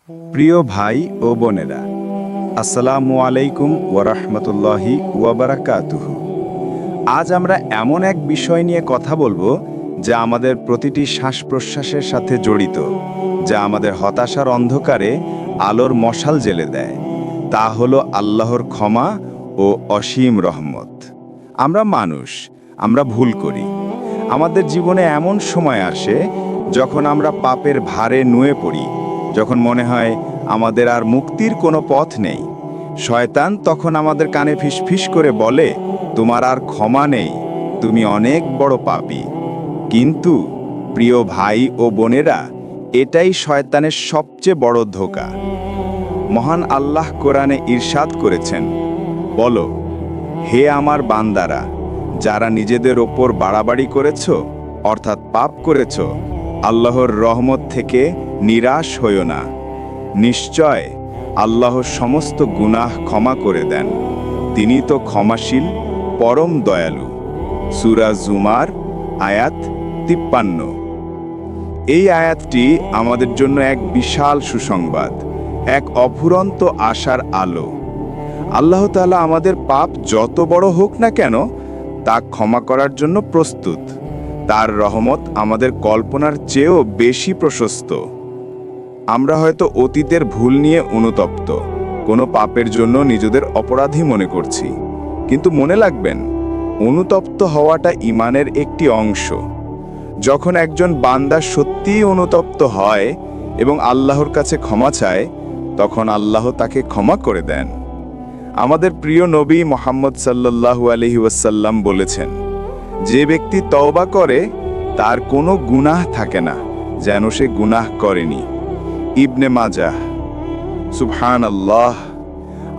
প্রিয় ভাই ও বোনেরা, আসসালামু আলাইকুম ওয়ারাহমাতুল্লাহি ওয়াবারাকাতুহু। আজ আমরা এমন এক বিষয় নিয়ে কথা বলবো যা আমাদের প্রতিটি শ্বাস প্রশ্বাসের সাথে জড়িত, যা আমাদের হতাশার অন্ধকারে আলোর মশাল জ্বেলে দেয়। তা হলো আল্লাহর ক্ষমা ও অসীম রহমত। আমরা মানুষ, আমরা ভুল করি। আমাদের জীবনে এমন সময় আসে যখন আমরা পাপের ভারে নুয়ে পড়ি, যখন মনে হয় আমাদের আর মুক্তির কোনো পথ নেই। শয়তান তখন আমাদের কানে ফিসফিস করে বলে, তোমার আর ক্ষমা নেই, তুমি অনেক বড় পাপী। কিন্তু প্রিয় ভাই ও বোনেরা, এটাই শয়তানের সবচেয়ে বড় ধোঁকা। মহান আল্লাহ কোরআনে ইরশাদ করেছেন, বলো, হে আমার বান্দারা, যারা নিজেদের ওপর বাড়াবাড়ি করেছ, অর্থাৎ পাপ করেছ, আল্লাহর রহমত থেকে নিরাশ হইও না। নিশ্চয় আল্লাহ সমস্ত গুনাহ ক্ষমা করে দেন। তিনি তো ক্ষমাশীল, পরম দয়ালু। সূরা জুমার আয়াত 53। এই আয়াতটি আমাদের জন্য এক বিশাল সুসংবাদ, এক অফুরন্ত আশার আলো। আল্লাহ তাআলা আমাদের পাপ যত বড় হোক না কেন তা ক্ষমা করার জন্য প্রস্তুত। তার রহমত আমাদের কল্পনার চেয়েও বেশি প্রশস্ত। আমরা হয়তো অতীতের ভুল নিয়ে অনুতপ্ত, কোনো পাপের জন্য নিজেদের অপরাধী মনে করছি। কিন্তু মনে রাখবেন, অনুতপ্ত হওয়াটা ঈমানের একটি অংশ। যখন একজন বান্দা সত্যিই অনুতপ্ত হয় এবং আল্লাহর কাছে ক্ষমা চায়, তখন আল্লাহ তাকে ক্ষমা করে দেন। আমাদের প্রিয় নবী মুহাম্মদ সাল্লাল্লাহু আলাইহি ওয়াসাল্লাম বলেছেন, যে ব্যক্তি তওবা করে তার কোনো গুনাহ থাকে না যেন সে গুনাহ করেনি। ইবনে মাজাহ। সুবহানাল্লাহ।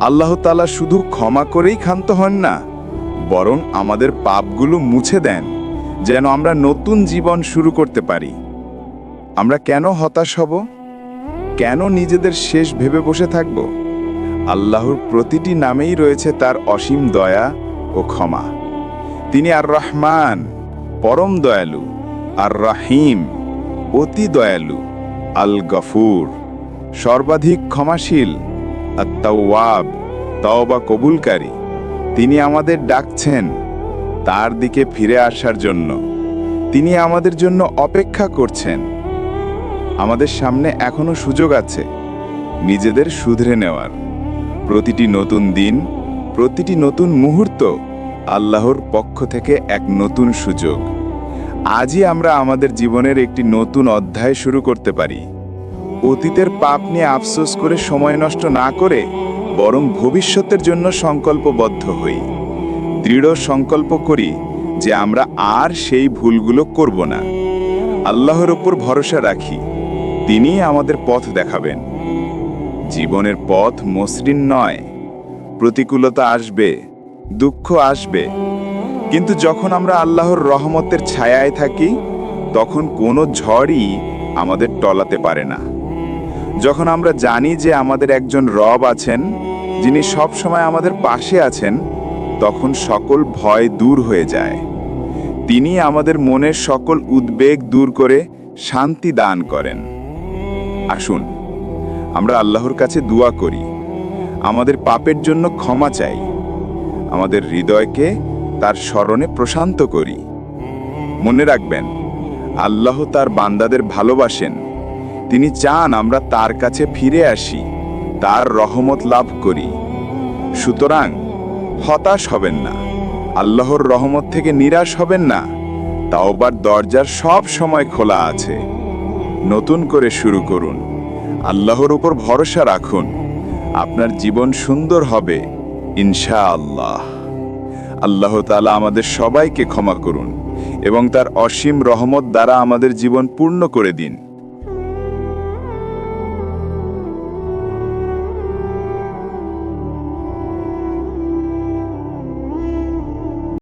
আল্লাহ তাআলা শুধু ক্ষমা করেই ক্ষান্ত হন না, বরং আমাদের পাপগুলো মুছে দেন যেন আমরা নতুন জীবন শুরু করতে পারি। আমরা কেন হতাশ হব? কেন নিজেদের শেষ ভেবে বসে থাকব? আল্লাহর প্রতিটি নামেই রয়েছে তার অসীম দয়া ও ক্ষমা। তিনি আর রহমান, পরম দয়ালু, আর রাহিম, অতি দয়ালু, আল গফুর, সর্বাধিক ক্ষমাশীল, আত-তাওয়াব, তওবা কবুলকারী। তিনি আমাদের ডাকছেন তার দিকে ফিরে আসার জন্য। তিনি আমাদের জন্য অপেক্ষা করছেন। আমাদের সামনে এখনো সুযোগ আছে নিজেদের শুধরে নেওয়ার। প্রতিটি নতুন দিন, প্রতিটি নতুন মুহূর্ত আল্লাহর পক্ষ থেকে এক নতুন সুযোগ। আজই আমরা আমাদের জীবনের একটি নতুন অধ্যায় শুরু করতে পারি। অতীতের পাপ নিয়ে আফসোস করে সময় নষ্ট না করে বরং ভবিষ্যতের জন্য সংকল্পবদ্ধ হই। দৃঢ় সংকল্প করি যে আমরা আর সেই ভুলগুলো করব না। আল্লাহর উপর ভরসা রাখি, তিনি আমাদের পথ দেখাবেন। জীবনের পথ মসৃণ নয়, প্রতিকূলতা আসবে, দুঃখ আসবে, কিন্তু যখন আমরা আল্লাহর রহমতের ছায়ায় থাকি, তখন কোনো ঝড়ই আমাদের টলাতে পারে না। যখন আমরা জানি যে আমাদের একজন রব আছেন, যিনি সব সময় আমাদের পাশে আছেন, তখন সকল ভয় দূর হয়ে যায়। তিনি আমাদের মনের সকল উদ্বেগ দূর করে শান্তি দান করেন। আসুন আমরা আল্লাহর কাছে দোয়া করি, আমাদের পাপের জন্য ক্ষমা চাই, আমাদের হৃদয়কে তার স্মরণে প্রশান্ত করি। মনে রাখবেন, আল্লাহ তার বান্দাদের ভালোবাসেন। তিনি চান আমরা তার কাছে ফিরে আসি, তার রহমত লাভ করি। সুতরাং হতাশ হবেন না, আল্লাহর রহমত থেকে নিরাশ হবেন না। তাওবার দরজার সব সময় খোলা আছে। নতুন করে শুরু করুন, আল্লাহর উপর ভরসা রাখুন। আপনার জীবন সুন্দর হবে ইনশাআল্লাহ। আল্লাহ তাআলা আমাদের সবাইকে ক্ষমা করুন এবং তার অসীম রহমত দ্বারা আমাদের জীবন পূর্ণ করে দিন।